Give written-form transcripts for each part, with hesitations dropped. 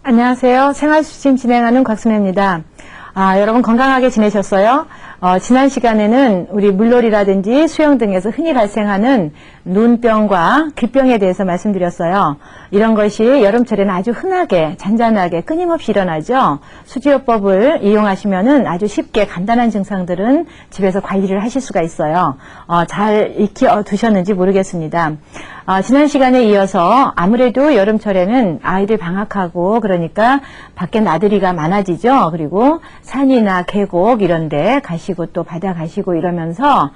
안녕하세요. 생활수심 진행하는 곽순혜입니다. 여러분 건강하게 지내셨어요? 지난 시간에는 우리 물놀이라든지 수영 등에서 흔히 발생하는 눈병과 귀병에 대해서 말씀드렸어요. 이런 것이 여름철에는 아주 흔하게, 잔잔하게, 끊임없이 일어나죠. 수지요법을 이용하시면은 아주 쉽게 간단한 증상들은 집에서 관리를 하실 수가 있어요. 잘 익혀 두셨는지 모르겠습니다. 지난 시간에 이어서 아무래도 여름철에는 아이들 방학하고 그러니까 밖에 나들이가 많아지죠. 그리고 산이나 계곡 이런 데 가시고 또 바다 가시고 이러면서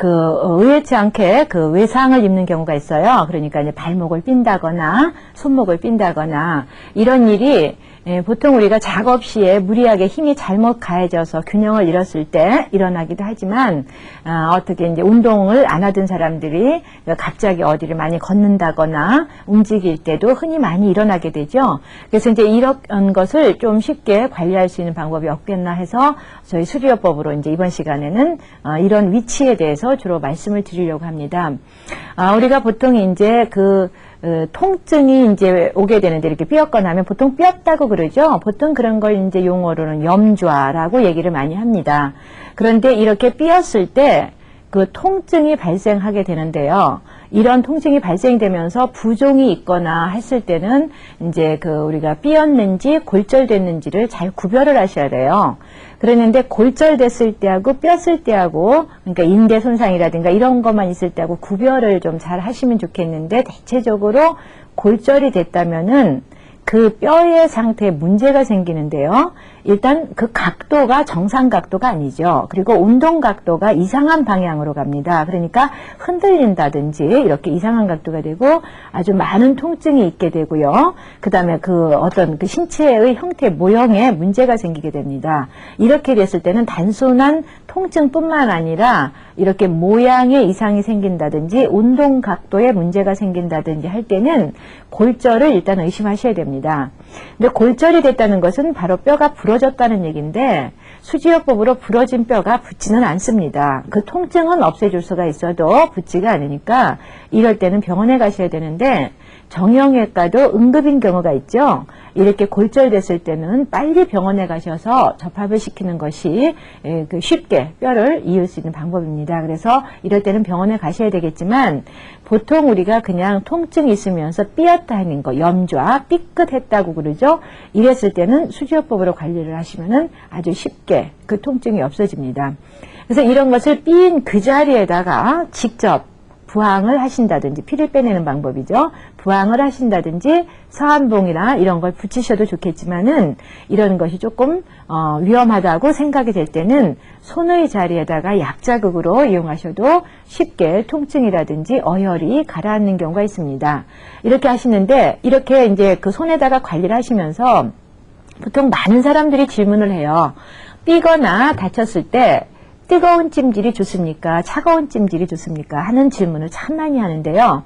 의외치 않게 외상을 입는 경우가 있어요. 그러니까 이제 발목을 삔다거나 손목을 삔다거나 이런 일이 보통 우리가 작업 시에 무리하게 힘이 잘못 가해져서 균형을 잃었을 때 일어나기도 하지만 어떻게 이제 운동을 안 하던 사람들이 갑자기 어디를 많이 걷는다거나 움직일 때도 흔히 많이 일어나게 되죠. 그래서 이제 이런 것을 좀 쉽게 관리할 수 있는 방법이 없겠나 해서 저희 수지요법으로 이제 이번 시간에는 이런 위치에 대해서 주로 말씀을 드리려고 합니다. 우리가 보통 이제 통증이 이제 오게 되는데 이렇게 삐었거나 하면 보통 삐었다고 그러죠. 보통 그런 걸 이제 용어로는 염좌라고 얘기를 많이 합니다. 그런데 이렇게 삐었을 때 그 통증이 발생하게 되는데요. 이런 통증이 발생되면서 부종이 있거나 했을 때는 이제 우리가 삐었는지 골절됐는지를 잘 구별을 하셔야 돼요. 그랬는데 골절됐을 때하고 뼈을 때하고 그러니까 인대 손상이라든가 이런 것만 있을 때하고 구별을 좀 잘 하시면 좋겠는데 대체적으로 골절이 됐다면은 그 뼈의 상태에 문제가 생기는데요. 일단 그 각도가 정상 각도가 아니죠. 그리고 운동 각도가 이상한 방향으로 갑니다. 그러니까 흔들린다든지 이렇게 이상한 각도가 되고 아주 많은 통증이 있게 되고요. 그 다음에 어떤 신체의 형태 모형에 문제가 생기게 됩니다. 이렇게 됐을 때는 단순한 통증뿐만 아니라 이렇게 모양에 이상이 생긴다든지 운동 각도에 문제가 생긴다든지 할 때는 골절을 일단 의심하셔야 됩니다. 근데 골절이 됐다는 것은 바로 뼈가 부러졌다는 얘기인데 수지요법으로 부러진 뼈가 붙지는 않습니다. 그 통증은 없애줄 수가 있어도 붙지가 않으니까 이럴 때는 병원에 가셔야 되는데 정형외과도 응급인 경우가 있죠. 이렇게 골절됐을 때는 빨리 병원에 가셔서 접합을 시키는 것이 쉽게 뼈를 이을 수 있는 방법입니다. 그래서 이럴 때는 병원에 가셔야 되겠지만 보통 우리가 그냥 통증이 있으면서 삐었다 하는 거, 염좌, 삐끗했다고 그러죠. 이랬을 때는 수지요법으로 관리를 하시면은 아주 쉽게 그 통증이 없어집니다. 그래서 이런 것을 삐인 그 자리에다가 직접 부항을 하신다든지 피를 빼내는 방법이죠. 부항을 하신다든지 서한봉이나 이런 걸 붙이셔도 좋겠지만은 이런 것이 조금 위험하다고 생각이 될 때는 손의 자리에다가 약자극으로 이용하셔도 쉽게 통증이라든지 어혈이 가라앉는 경우가 있습니다. 이렇게 하시는데 이렇게 이제 그 손에다가 관리를 하시면서 보통 많은 사람들이 질문을 해요. 삐거나 다쳤을 때 뜨거운 찜질이 좋습니까? 차가운 찜질이 좋습니까? 하는 질문을 참 많이 하는데요.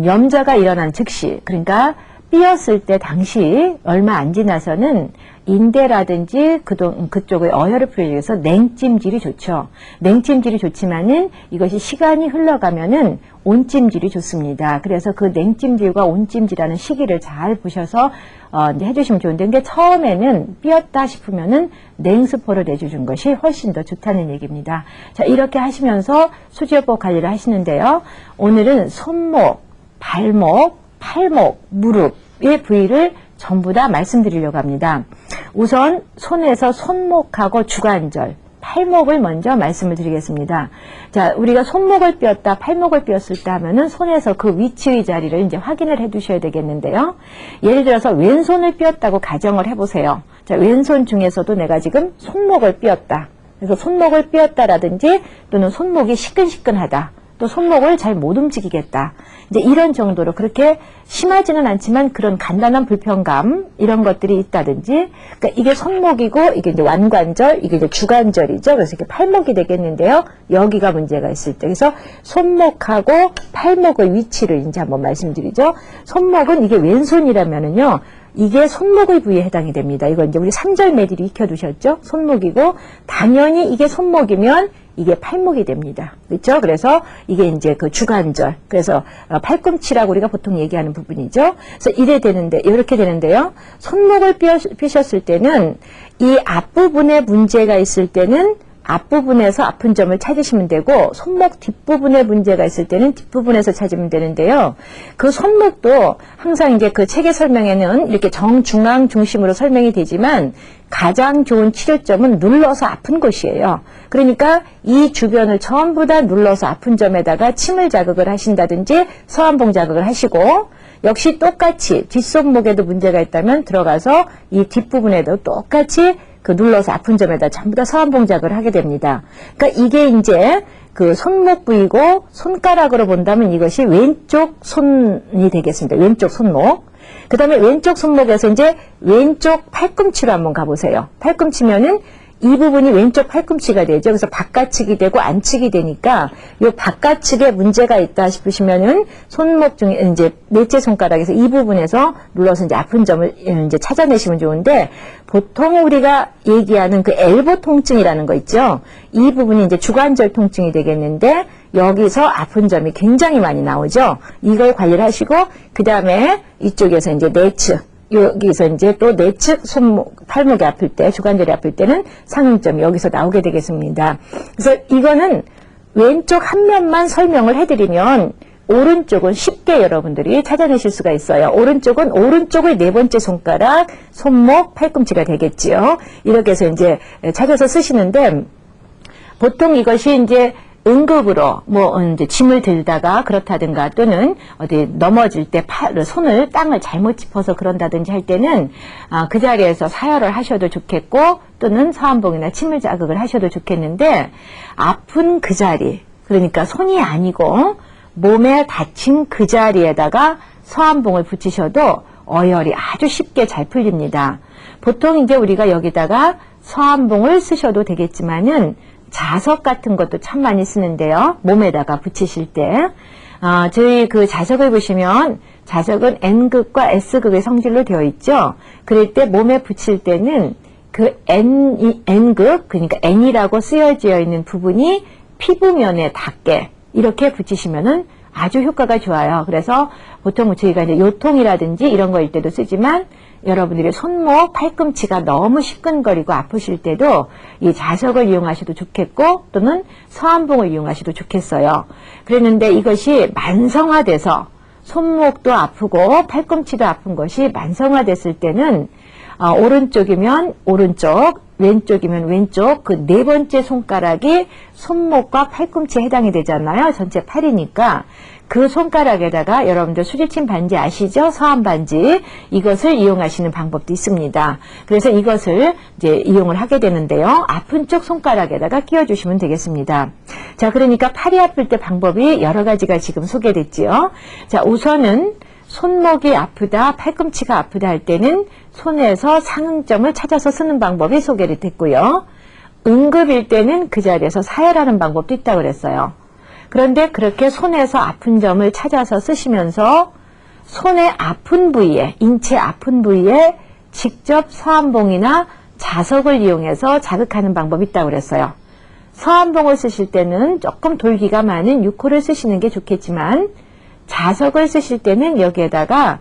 염좌가 일어난 즉시, 그러니까 삐었을 때 당시 얼마 안 지나서는 인대라든지 그쪽의 어혈을 풀기 위해서 냉찜질이 좋죠. 냉찜질이 좋지만은 이것이 시간이 흘러가면은 온찜질이 좋습니다. 그래서 그 냉찜질과 온찜질하는 시기를 잘 보셔서 이제 해주시면 좋은데, 근데 처음에는 삐었다 싶으면은 냉수포를 내주는 것이 훨씬 더 좋다는 얘기입니다. 자, 이렇게 하시면서 수지요법 관리를 하시는데요. 오늘은 손목, 발목, 팔목, 무릎의 부위를 전부 다 말씀드리려고 합니다. 우선 손에서 손목하고 주관절, 팔목을 먼저 말씀을 드리겠습니다. 자, 우리가 손목을 삐었다, 팔목을 삐었을 때 하면은 손에서 그 위치의 자리를 이제 확인을 해 두셔야 되겠는데요. 예를 들어서 왼손을 삐었다고 가정을 해보세요. 자, 왼손 중에서도 내가 지금 손목을 삐었다. 그래서 손목을 삐었다라든지 또는 손목이 시끈시끈하다. 또 손목을 잘 못 움직이겠다. 이제 이런 정도로 그렇게 심하지는 않지만 그런 간단한 불편감 이런 것들이 있다든지, 그러니까 이게 손목이고 이게 이제 완관절, 이게 이제 주관절이죠. 그래서 이게 팔목이 되겠는데요. 여기가 문제가 있을 때, 그래서 손목하고 팔목의 위치를 이제 한번 말씀드리죠. 손목은 이게 왼손이라면은요. 이게 손목의 부위에 해당이 됩니다. 이거 이제 우리 3절 매디로 익혀두셨죠? 손목이고, 당연히 이게 손목이면 이게 팔목이 됩니다. 그렇죠? 그래서 이게 이제 그 주관절. 그래서 팔꿈치라고 우리가 보통 얘기하는 부분이죠. 그래서 이렇게 되는데요. 손목을 삐셨을 때는 이 앞부분에 문제가 있을 때는 앞부분에서 아픈 점을 찾으시면 되고, 손목 뒷부분에 문제가 있을 때는 뒷부분에서 찾으면 되는데요. 그 손목도 항상 이제 그 책의 설명에는 이렇게 정중앙 중심으로 설명이 되지만 가장 좋은 치료점은 눌러서 아픈 곳이에요. 그러니까 이 주변을 전부 다 눌러서 아픈 점에다가 침을 자극을 하신다든지 서완봉 자극을 하시고, 역시 똑같이 뒷손목에도 문제가 있다면 들어가서 이 뒷부분에도 똑같이 그 눌러서 아픈 점에다 전부 다 서완봉작을 하게 됩니다. 그러니까 이게 이제 그 손목 부위고, 손가락으로 본다면 이것이 왼쪽 손이 되겠습니다. 왼쪽 손목. 그 다음에 왼쪽 손목에서 이제 왼쪽 팔꿈치로 한번 가보세요. 팔꿈치면은 이 부분이 왼쪽 팔꿈치가 되죠. 그래서 바깥측이 되고 안측이 되니까 이 바깥측에 문제가 있다 싶으시면은 손목 중에 이제 넷째 손가락에서 이 부분에서 눌러서 이제 아픈 점을 이제 찾아내시면 좋은데, 보통 우리가 얘기하는 그 엘보 통증이라는 거 있죠. 이 부분이 이제 주관절 통증이 되겠는데, 여기서 아픈 점이 굉장히 많이 나오죠. 이걸 관리를 하시고, 그 다음에 이쪽에서 이제 내측, 여기서 이제 또 내측 손목, 팔목이 아플 때, 주관절이 아플 때는 상응점이 여기서 나오게 되겠습니다. 그래서 이거는 왼쪽 한 면만 설명을 해드리면 오른쪽은 쉽게 여러분들이 찾아내실 수가 있어요. 오른쪽은 오른쪽의 네 번째 손가락, 손목, 팔꿈치가 되겠지요. 이렇게 해서 이제 찾아서 쓰시는데, 보통 이것이 이제 응급으로 이제 짐을 들다가 그렇다든가, 또는 어디 넘어질 때 손을 땅을 잘못 짚어서 그런다든지 할 때는 그 자리에서 사열을 하셔도 좋겠고, 또는 서완봉이나 침을 자극을 하셔도 좋겠는데, 아픈 그 자리, 그러니까 손이 아니고 몸에 다친 그 자리에다가 서완봉을 붙이셔도 어혈이 아주 쉽게 잘 풀립니다. 보통 이제 우리가 여기다가 서완봉을 쓰셔도 되겠지만은 자석 같은 것도 참 많이 쓰는데요. 몸에다가 붙이실 때. 저희 그 자석을 보시면 자석은 N극과 S극의 성질로 되어 있죠. 그럴 때 몸에 붙일 때는 그 N극, 그러니까 N이라고 쓰여져 있는 부분이 피부면에 닿게 이렇게 붙이시면은 아주 효과가 좋아요. 그래서 보통 저희가 이제 요통이라든지 이런 거일 때도 쓰지만, 여러분들이 손목, 팔꿈치가 너무 시끈거리고 아프실 때도 이 자석을 이용하셔도 좋겠고, 또는 서완봉을 이용하셔도 좋겠어요. 그랬는데 이것이 만성화돼서 손목도 아프고 팔꿈치도 아픈 것이 만성화됐을 때는 오른쪽이면 오른쪽, 왼쪽이면 왼쪽, 그 네 번째 손가락이 손목과 팔꿈치에 해당이 되잖아요. 전체 팔이니까. 그 손가락에다가 여러분들 수지침 반지 아시죠? 서완 반지. 이것을 이용하시는 방법도 있습니다. 그래서 이것을 이제 이용을 하게 되는데요. 아픈 쪽 손가락에다가 끼워주시면 되겠습니다. 자, 그러니까 팔이 아플 때 방법이 여러 가지가 지금 소개됐지요. 자, 우선은 손목이 아프다, 팔꿈치가 아프다 할 때는 손에서 상응점을 찾아서 쓰는 방법이 소개를 됐고요. 응급일 때는 그 자리에서 사열하는 방법도 있다고 그랬어요. 그런데 그렇게 손에서 아픈 점을 찾아서 쓰시면서 손의 아픈 부위에, 인체 아픈 부위에 직접 서완봉이나 자석을 이용해서 자극하는 방법이 있다고 그랬어요. 서완봉을 쓰실 때는 조금 돌기가 많은 6호를 쓰시는 게 좋겠지만, 자석을 쓰실 때는 여기에다가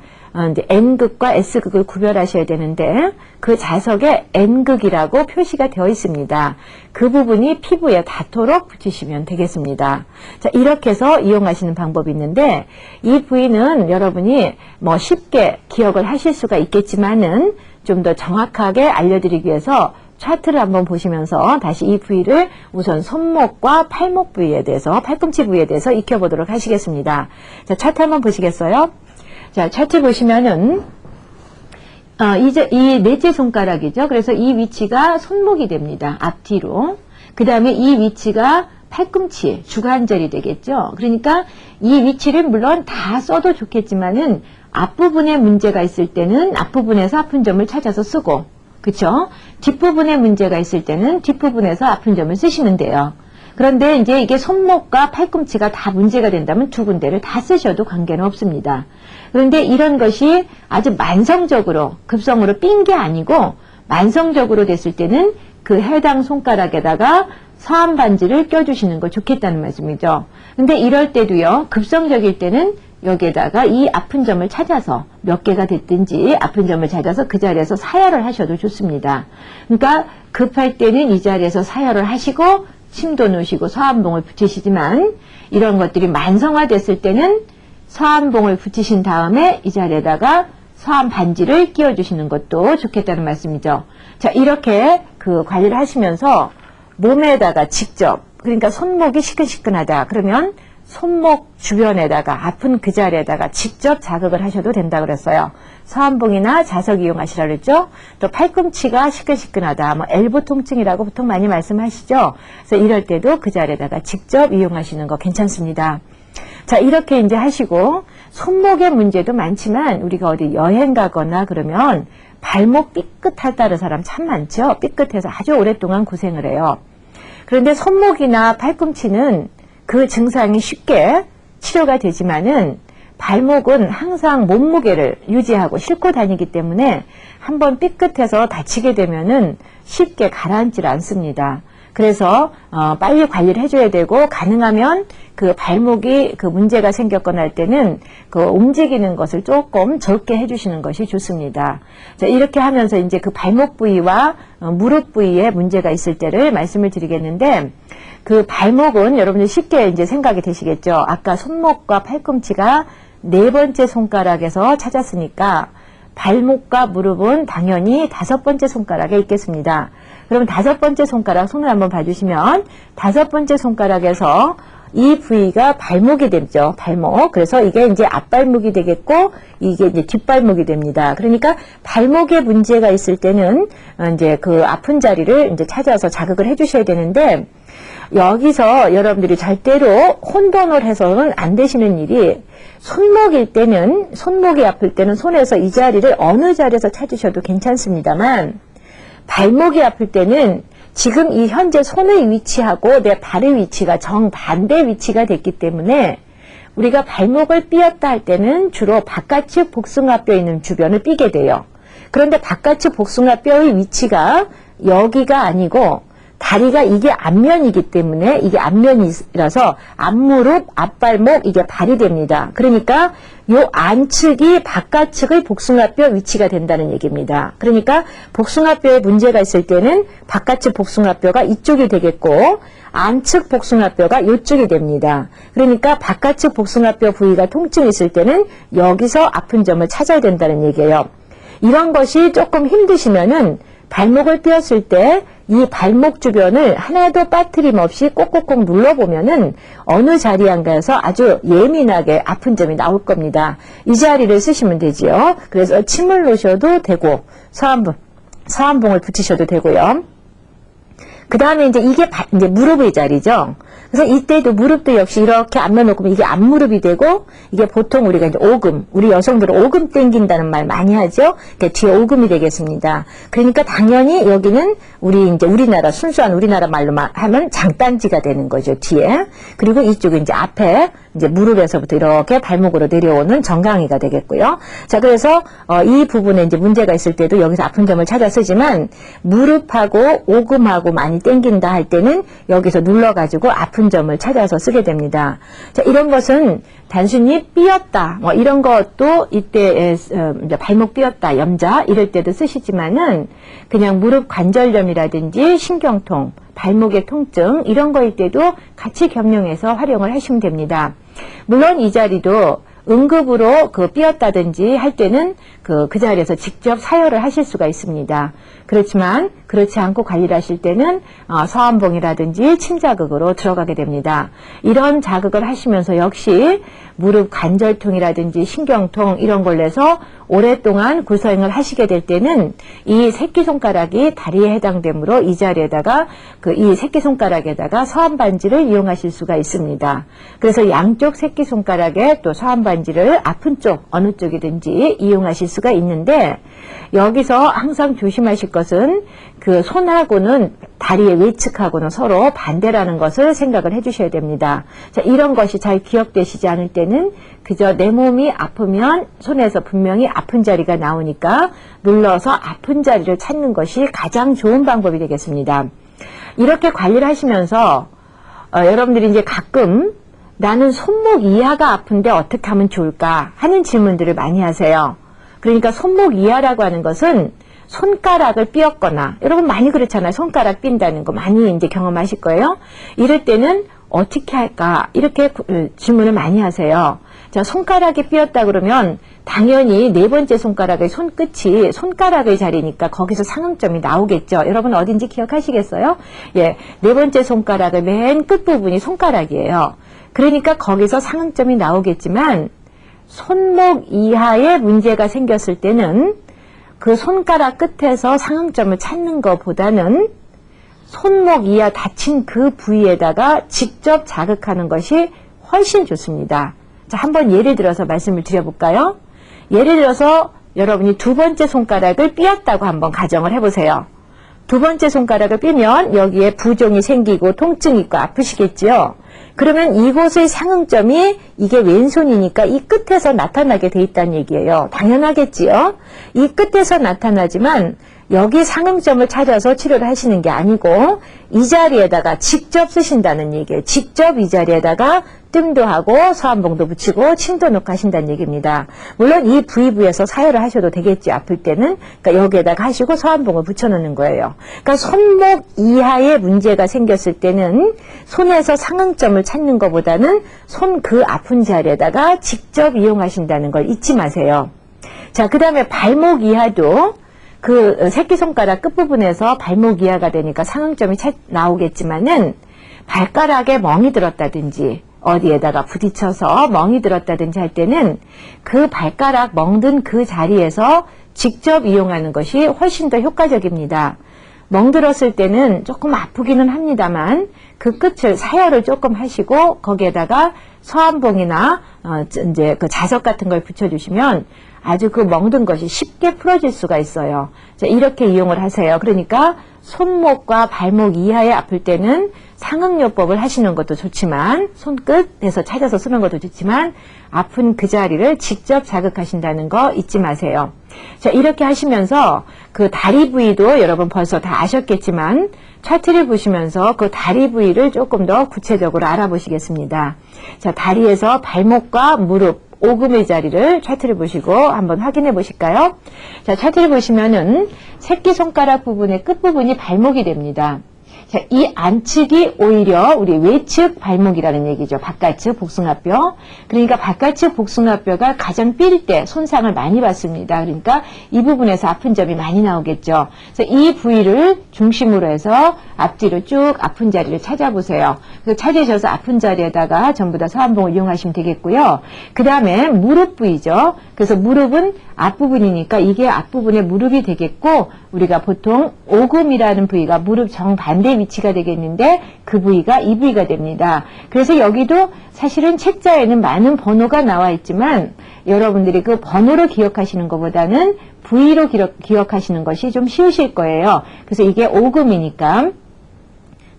이제 N극과 S극을 구별하셔야 되는데, 그 자석에 N극이라고 표시가 되어 있습니다. 그 부분이 피부에 닿도록 붙이시면 되겠습니다. 자, 이렇게 해서 이용하시는 방법이 있는데, 이 부위는 여러분이 쉽게 기억을 하실 수가 있겠지만은 좀 더 정확하게 알려드리기 위해서 차트를 한번 보시면서 다시 이 부위를 우선 손목과 팔목 부위에 대해서, 팔꿈치 부위에 대해서 익혀보도록 하시겠습니다. 자, 차트 한번 보시겠어요? 자, 차트 보시면은, 이제 이 넷째 손가락이죠. 그래서 이 위치가 손목이 됩니다. 앞뒤로. 그 다음에 이 위치가 팔꿈치, 주관절이 되겠죠. 그러니까 이 위치를 물론 다 써도 좋겠지만은 앞부분에 문제가 있을 때는 앞부분에서 아픈 점을 찾아서 쓰고, 그쵸? 뒷부분에 문제가 있을 때는 뒷부분에서 아픈 점을 쓰시면 돼요. 그런데 이제 이게 손목과 팔꿈치가 다 문제가 된다면 두 군데를 다 쓰셔도 관계는 없습니다. 그런데 이런 것이 아주 만성적으로, 급성으로 삔 게 아니고 만성적으로 됐을 때는 그 해당 손가락에다가 서암 반지를 껴주시는 거 좋겠다는 말씀이죠. 근데 이럴 때도요, 급성적일 때는 여기에다가 이 아픈 점을 찾아서 몇 개가 됐든지 아픈 점을 찾아서 그 자리에서 사열을 하셔도 좋습니다. 그러니까 급할 때는 이 자리에서 사열을 하시고 침도 놓으시고 서암봉을 붙이시지만 이런 것들이 만성화됐을 때는 서암봉을 붙이신 다음에 이 자리에다가 서암 반지를 끼워주시는 것도 좋겠다는 말씀이죠. 자, 이렇게 그 관리를 하시면서 몸에다가 직접, 그러니까 손목이 시큰시큰하다 그러면 손목 주변에다가 아픈 그 자리에다가 직접 자극을 하셔도 된다 그랬어요. 서암봉이나 자석 이용하시라 그랬죠. 또 팔꿈치가 시큰시큰하다, 뭐 엘보 통증이라고 보통 많이 말씀하시죠. 그래서 이럴 때도 그 자리에다가 직접 이용하시는 거 괜찮습니다. 자, 이렇게 이제 하시고 손목의 문제도 많지만 우리가 어디 여행 가거나 그러면 발목 삐끗하다는 사람 참 많죠. 삐끗해서 아주 오랫동안 고생을 해요. 그런데 손목이나 팔꿈치는 그 증상이 쉽게 치료가 되지만은 발목은 항상 몸무게를 유지하고 싣고 다니기 때문에 한번 삐끗해서 다치게 되면은 쉽게 가라앉질 않습니다. 그래서 빨리 관리를 해줘야 되고 가능하면 그 발목이 그 문제가 생겼거나 할 때는 그 움직이는 것을 조금 적게 해주시는 것이 좋습니다. 자, 이렇게 하면서 이제 그 발목 부위와 무릎 부위에 문제가 있을 때를 말씀을 드리겠는데 그 발목은 여러분들 쉽게 이제 생각이 되시겠죠. 아까 손목과 팔꿈치가 네 번째 손가락에서 찾았으니까 발목과 무릎은 당연히 다섯 번째 손가락에 있겠습니다. 그럼 다섯 번째 손가락 손을 한번 봐주시면 다섯 번째 손가락에서 이 부위가 발목이 되죠. 발목. 그래서 이게 이제 앞발목이 되겠고 이게 이제 뒷발목이 됩니다. 그러니까 발목에 문제가 있을 때는 이제 그 아픈 자리를 이제 찾아서 자극을 해주셔야 되는데 여기서 여러분들이 절대로 혼돈을 해서는 안 되시는 일이 손목일 때는 손목이 아플 때는 손에서 이 자리를 어느 자리에서 찾으셔도 괜찮습니다만 발목이 아플 때는 지금 이 현재 손의 위치하고 내 발의 위치가 정반대 위치가 됐기 때문에 우리가 발목을 삐었다 할 때는 주로 바깥측 복숭아뼈 있는 주변을 삐게 돼요. 그런데 바깥측 복숭아뼈의 위치가 여기가 아니고 다리가 이게 앞면이기 때문에 이게 앞면이라서 앞무릎, 앞발목 이게 발이 됩니다. 그러니까 요 안측이 바깥측의 복숭아뼈 위치가 된다는 얘기입니다. 그러니까 복숭아뼈에 문제가 있을 때는 바깥측 복숭아뼈가 이쪽이 되겠고 안측 복숭아뼈가 이쪽이 됩니다. 그러니까 바깥측 복숭아뼈 부위가 통증이 있을 때는 여기서 아픈 점을 찾아야 된다는 얘기예요. 이런 것이 조금 힘드시면은 발목을 삐었을 때 이 발목 주변을 하나도 빠트림 없이 꼭꼭꼭 눌러보면은 어느 자리인가에서 아주 예민하게 아픈 점이 나올 겁니다. 이 자리를 쓰시면 되지요. 그래서 침을 놓으셔도 되고 서암봉을 붙이셔도 되고요. 그 다음에 이제 이게 이제 무릎의 자리죠. 그래서 이때도 무릎도 역시 이렇게 앞면 놓으면 이게 앞무릎이 되고 이게 보통 우리가 이제 오금, 우리 여성들은 오금 땡긴다는 말 많이 하죠. 그러니까 뒤에 오금이 되겠습니다. 그러니까 당연히 여기는 우리 이제 우리나라 순수한 우리나라 말로 하면 장단지가 되는 거죠, 뒤에. 그리고 이쪽은 이제 앞에 이제 무릎에서부터 이렇게 발목으로 내려오는 정강이가 되겠고요. 자, 그래서 이 부분에 이제 문제가 있을 때도 여기서 아픈 점을 찾아 쓰지만 무릎하고 오금하고 많이 땡긴다 할 때는 여기서 눌러가지고 아픈 점을 찾아서 쓰게 됩니다. 자, 이런 것은 단순히 삐었다, 뭐 이런 것도 이때 발목 삐었다, 염자 이럴 때도 쓰시지만은 그냥 무릎 관절염이라든지 신경통, 발목의 통증 이런 거일 때도 같이 겸용해서 활용을 하시면 됩니다. 물론 이 자리도 응급으로 그 삐었다든지 할 때는 그 자리에서 직접 사열을 하실 수가 있습니다. 그렇지만 그렇지 않고 관리를 하실 때는 서암봉이라든지 침자극으로 들어가게 됩니다. 이런 자극을 하시면서 역시 무릎 관절통이라든지 신경통 이런 걸로 해서 오랫동안 구서행을 하시게 될 때는 이 새끼손가락이 다리에 해당되므로 이 자리에다가 이 새끼손가락에다가 서암반지를 이용하실 수가 있습니다. 그래서 양쪽 새끼손가락에 또 서암반지를 아픈 쪽 어느 쪽이든지 이용하실 수가 있는데 여기서 항상 조심하실 것은 그 손하고는 다리의 외측하고는 서로 반대라는 것을 생각을 해주셔야 됩니다. 자, 이런 것이 잘 기억되시지 않을 때는 그저 내 몸이 아프면 손에서 분명히 아픈 자리가 나오니까 눌러서 아픈 자리를 찾는 것이 가장 좋은 방법이 되겠습니다. 이렇게 관리를 하시면서 여러분들이 이제 가끔 나는 손목 이하가 아픈데 어떻게 하면 좋을까 하는 질문들을 많이 하세요. 그러니까 손목 이하라고 하는 것은 손가락을 삐었거나, 여러분 많이 그렇잖아요. 손가락 삔다는 거 많이 이제 경험하실 거예요. 이럴 때는 어떻게 할까? 이렇게 질문을 많이 하세요. 자, 손가락이 삐었다 그러면 당연히 네 번째 손가락의 손끝이 손가락의 자리니까 거기서 상응점이 나오겠죠. 여러분 어딘지 기억하시겠어요? 예, 네 번째 손가락의 맨 끝부분이 손가락이에요. 그러니까 거기서 상응점이 나오겠지만 손목 이하에 문제가 생겼을 때는 그 손가락 끝에서 상응점을 찾는 것보다는 손목 이하 다친 그 부위에다가 직접 자극하는 것이 훨씬 좋습니다. 자, 한번 예를 들어서 말씀을 드려볼까요? 예를 들어서 여러분이 두 번째 손가락을 삐었다고 한번 가정을 해보세요. 두 번째 손가락을 삐면 여기에 부종이 생기고 통증이 있고 아프시겠죠? 그러면 이곳의 상응점이 이게 왼손이니까 이 끝에서 나타나게 돼 있다는 얘기예요. 당연하겠지요? 이 끝에서 나타나지만 여기 상응점을 찾아서 치료를 하시는 게 아니고 이 자리에다가 직접 쓰신다는 얘기예요. 직접 이 자리에다가 뜸도 하고 서한봉도 붙이고 침도 넣고 하신다는 얘기입니다. 물론 이 부위부에서 사혈을 하셔도 되겠지, 아플 때는. 그러니까 여기에다가 하시고 서한봉을 붙여놓는 거예요. 그러니까 손목 이하에 문제가 생겼을 때는 손에서 상응점을 찾는 것보다는 손 그 아픈 자리에다가 직접 이용하신다는 걸 잊지 마세요. 자, 그 다음에 발목 이하도 그 새끼손가락 끝부분에서 발목 이하가 되니까 상응점이 나오겠지만은 발가락에 멍이 들었다든지 어디에다가 부딪혀서 멍이 들었다든지 할 때는 그 발가락 멍든 그 자리에서 직접 이용하는 것이 훨씬 더 효과적입니다. 멍들었을 때는 조금 아프기는 합니다만 그 끝을 사혈을 조금 하시고 거기에다가 서한봉이나 이제 그 자석 같은 걸 붙여주시면 아주 그 멍든 것이 쉽게 풀어질 수가 있어요. 자, 이렇게 이용을 하세요. 그러니까 손목과 발목 이하에 아플 때는 상응요법을 하시는 것도 좋지만 손끝에서 찾아서 쓰는 것도 좋지만 아픈 그 자리를 직접 자극하신다는 거 잊지 마세요. 자, 이렇게 하시면서 그 다리 부위도 여러분 벌써 다 아셨겠지만 차트를 보시면서 그 다리 부위를 조금 더 구체적으로 알아보시겠습니다. 자, 다리에서 발목과 무릎, 오금의 자리를 차트를 보시고 한번 확인해 보실까요? 자, 차트를 보시면은 새끼손가락 부분의 끝부분이 발목이 됩니다. 자, 이 안측이 오히려 우리 외측 발목이라는 얘기죠. 바깥측 복숭아뼈. 그러니까 바깥측 복숭아뼈가 가장 삘 때 손상을 많이 받습니다. 그러니까 이 부분에서 아픈 점이 많이 나오겠죠. 그래서 이 부위를 중심으로 해서 앞뒤로 쭉 아픈 자리를 찾아보세요. 그래서 찾으셔서 아픈 자리에다가 전부 다 서한봉을 이용하시면 되겠고요. 그 다음에 무릎 부위죠. 그래서 무릎은 앞부분이니까 이게 앞부분의 무릎이 되겠고 우리가 보통 오금이라는 부위가 무릎 정반대 위치가 되겠는데 그 부위가 이 부위가 됩니다. 그래서 여기도 사실은 책자에는 많은 번호가 나와 있지만 여러분들이 그 번호로 기억하시는 것보다는 부위로 기억하시는 것이 좀 쉬우실 거예요. 그래서 이게 오금이니까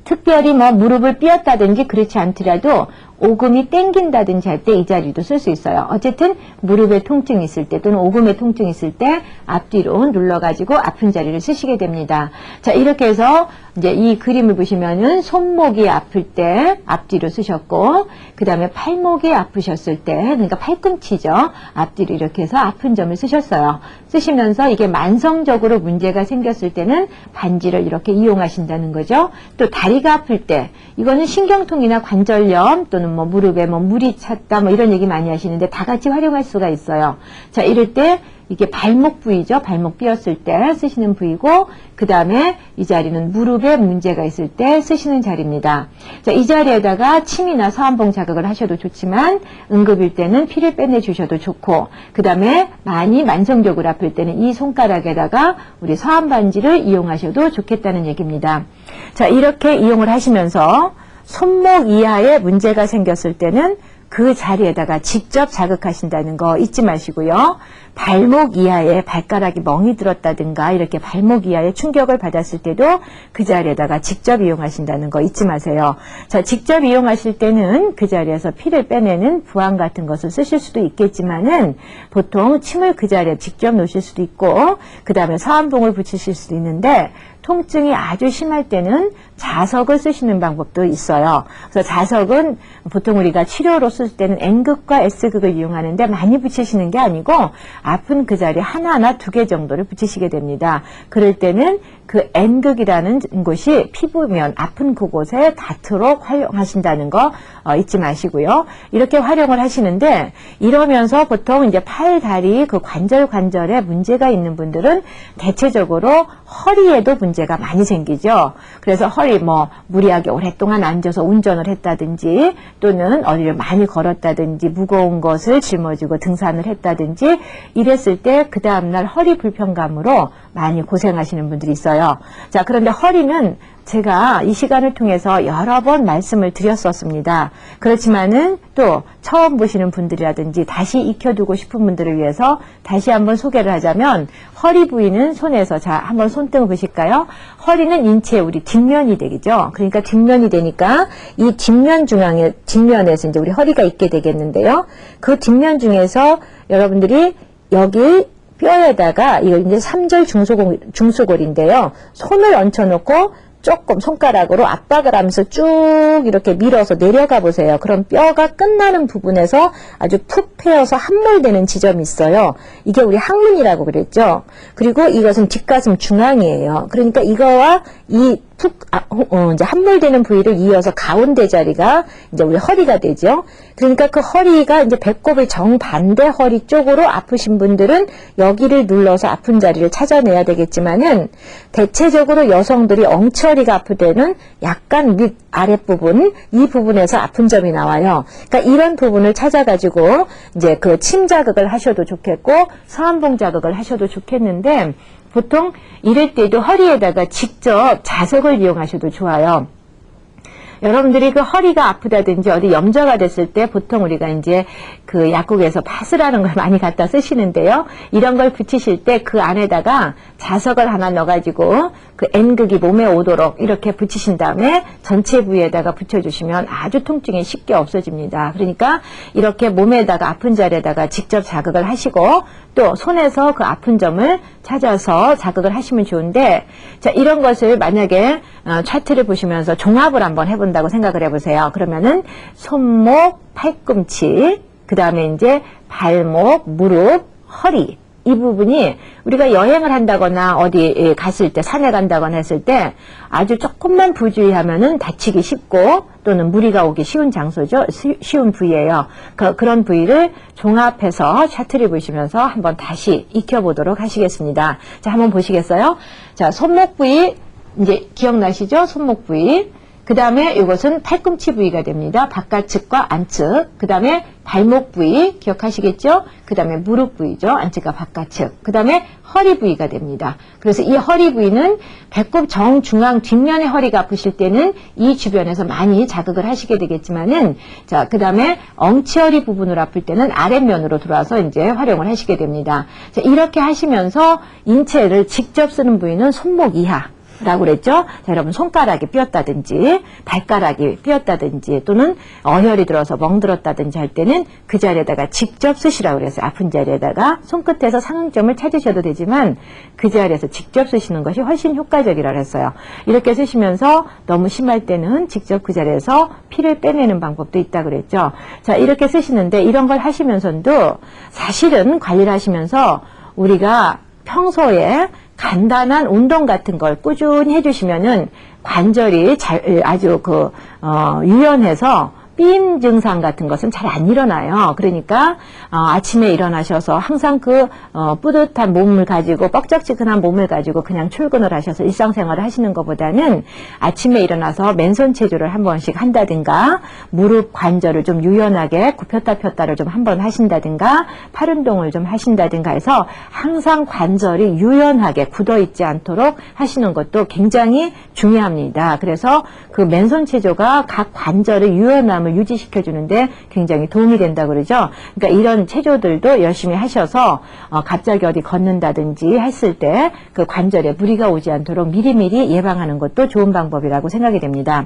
특별히 뭐 무릎을 삐었다든지 그렇지 않더라도 오금이 땡긴다든지 할 때 이 자리도 쓸 수 있어요. 어쨌든 무릎에 통증이 있을 때 또는 오금에 통증이 있을 때 앞뒤로 눌러가지고 아픈 자리를 쓰시게 됩니다. 자, 이렇게 해서 이제 이 그림을 보시면은 손목이 아플 때 앞뒤로 쓰셨고 그 다음에 팔목이 아프셨을 때 그러니까 팔꿈치죠. 앞뒤로 이렇게 해서 아픈 점을 쓰셨어요. 쓰시면서 이게 만성적으로 문제가 생겼을 때는 반지를 이렇게 이용하신다는 거죠. 또 다리가 아플 때 이거는 신경통이나 관절염 또는 뭐 무릎에 뭐 물이 찼다 뭐 이런 얘기 많이 하시는데 다 같이 활용할 수가 있어요. 자, 이럴 때 이게 발목 부위죠. 발목 삐었을 때 쓰시는 부위고 그 다음에 이 자리는 무릎에 문제가 있을 때 쓰시는 자리입니다. 자, 이 자리에다가 침이나 서한봉 자극을 하셔도 좋지만 응급일 때는 피를 빼내주셔도 좋고 그 다음에 많이 만성적으로 아플 때는 이 손가락에다가 우리 서한반지를 이용하셔도 좋겠다는 얘기입니다. 자, 이렇게 이용을 하시면서 손목 이하에 문제가 생겼을 때는 그 자리에다가 직접 자극하신다는 거 잊지 마시고요. 발목 이하에 발가락이 멍이 들었다든가 이렇게 발목 이하에 충격을 받았을 때도 그 자리에다가 직접 이용하신다는 거 잊지 마세요. 자, 직접 이용하실 때는 그 자리에서 피를 빼내는 부항 같은 것을 쓰실 수도 있겠지만은 보통 침을 그 자리에 직접 놓으실 수도 있고 그 다음에 서한봉을 붙이실 수도 있는데 통증이 아주 심할 때는 자석을 쓰시는 방법도 있어요. 그래서 자석은 보통 우리가 치료로 쓸 때는 N극과 S극을 이용하는데 많이 붙이시는 게 아니고 아픈 그 자리에 하나나 2개 정도를 붙이시게 됩니다. 그럴 때는 그 N극이라는 곳이 피부면 아픈 그곳에 닿도록 활용하신다는 거 잊지 마시고요. 이렇게 활용을 하시는데 이러면서 보통 이제 팔, 다리 그 관절에 문제가 있는 분들은 대체적으로 허리에도 문제가 많이 생기죠. 그래서 허리 무리하게 오랫동안 앉아서 운전을 했다든지 또는 어디를 많이 걸었다든지 무거운 것을 짊어지고 등산을 했다든지 이랬을 때 그 다음날 허리 불편감으로 많이 고생하시는 분들이 있어요. 자, 그런데 허리는 제가 이 시간을 통해서 여러 번 말씀을 드렸었습니다. 그렇지만은 또 처음 보시는 분들이라든지 다시 익혀두고 싶은 분들을 위해서 다시 한번 소개를 하자면 허리 부위는 손에서 자 한번 손등을 보실까요? 허리는 인체의 우리 뒷면이 되겠죠. 그러니까 뒷면이 되니까 이 뒷면에서 이제 우리 허리가 있게 되겠는데요. 그 뒷면 중에서 여러분들이 여기 뼈에다가 이거 이제 3절 중수골인데요. 손을 얹혀놓고 조금 손가락으로 압박을 하면서 쭉 이렇게 밀어서 내려가 보세요. 그럼 뼈가 끝나는 부분에서 아주 푹 패여서 함몰되는 지점이 있어요. 이게 우리 항문이라고 그랬죠. 그리고 이것은 뒷가슴 중앙이에요. 그러니까 이거와 이 이제 함몰되는 부위를 이어서 가운데 자리가 이제 우리 허리가 되죠. 그러니까 그 허리가 이제 배꼽의 정반대 허리 쪽으로 아프신 분들은 여기를 눌러서 아픈 자리를 찾아내야 되겠지만은 대체적으로 여성들이 엉치허리가 아플 때는 약간 밑 아랫부분 이 부분에서 아픈 점이 나와요. 그러니까 이런 부분을 찾아가지고 이제 그 침 자극을 하셔도 좋겠고 서한봉 자극을 하셔도 좋겠는데 보통 이럴 때도 허리에다가 직접 자석을 이용하셔도 좋아요. 여러분들이 그 허리가 아프다든지 어디 염좌가 됐을 때 보통 우리가 이제 그 약국에서 파스라는 걸 많이 갖다 쓰시는데요. 이런 걸 붙이실 때 그 안에다가 자석을 하나 넣어가지고 그 N극이 몸에 오도록 이렇게 붙이신 다음에 전체 부위에다가 붙여주시면 아주 통증이 쉽게 없어집니다. 그러니까 이렇게 몸에다가 아픈 자리에다가 직접 자극을 하시고 또 손에서 그 아픈 점을 찾아서 자극을 하시면 좋은데 자 이런 것을 만약에 차트를 보시면서 종합을 한번 해본다고 생각을 해보세요. 그러면은 손목, 팔꿈치, 그 다음에 이제 발목, 무릎, 허리 이 부분이 우리가 여행을 한다거나 어디 갔을 때 산에 간다거나 했을 때 아주 조금만 부주의하면은 다치기 쉽고 또는 무리가 오기 쉬운 장소죠. 쉬운 부위예요. 그런 부위를 종합해서 차트를 보시면서 한번 다시 익혀보도록 하시겠습니다. 자, 한번 보시겠어요? 자, 손목 부위 이제 기억나시죠? 손목 부위. 그 다음에 이것은 팔꿈치 부위가 됩니다. 바깥측과 안측. 그 다음에 발목 부위 기억하시겠죠? 그 다음에 무릎 부위죠. 안측과 바깥측. 그 다음에 허리 부위가 됩니다. 그래서 이 허리 부위는 배꼽 정중앙 뒷면의 허리가 아프실 때는 이 주변에서 많이 자극을 하시게 되겠지만은 자, 그 다음에 엉치허리 부분으로 아플 때는 아랫면으로 들어와서 이제 활용을 하시게 됩니다. 자, 이렇게 하시면서 인체를 직접 쓰는 부위는 손목 이하. 라고 그랬죠? 자, 여러분 손가락이 삐었다든지 발가락이 삐었다든지 또는 어혈이 들어서 멍들었다든지 할 때는 그 자리에다가 직접 쓰시라고 그랬어요. 아픈 자리에다가 손끝에서 상응점을 찾으셔도 되지만 그 자리에서 직접 쓰시는 것이 훨씬 효과적이라고 했어요. 이렇게 쓰시면서 너무 심할 때는 직접 그 자리에서 피를 빼내는 방법도 있다고 그랬죠. 자, 이렇게 쓰시는데 이런 걸 하시면서도 사실은 관리를 하시면서 우리가 평소에 간단한 운동 같은 걸 꾸준히 해주시면은 관절이 아주 유연해서 삐임 증상 같은 것은 잘 안 일어나요. 그러니까 아침에 일어나셔서 항상 뿌듯한 몸을 가지고 뻑적지근한 몸을 가지고 그냥 출근을 하셔서 일상생활을 하시는 것보다는 아침에 일어나서 맨손 체조를 한 번씩 한다든가 무릎 관절을 좀 유연하게 굽혔다 폈다를 좀 한 번 하신다든가 팔 운동을 좀 하신다든가 해서 항상 관절이 유연하게 굳어있지 않도록 하시는 것도 굉장히 중요합니다. 그래서 그 맨손 체조가 각 관절의 유연함을 유지시켜 주는데 굉장히 도움이 된다고 그러죠. 그러니까 이런 체조들도 열심히 하셔서 갑자기 어디 걷는다든지 했을 때 그 관절에 무리가 오지 않도록 미리미리 예방하는 것도 좋은 방법이라고 생각이 됩니다.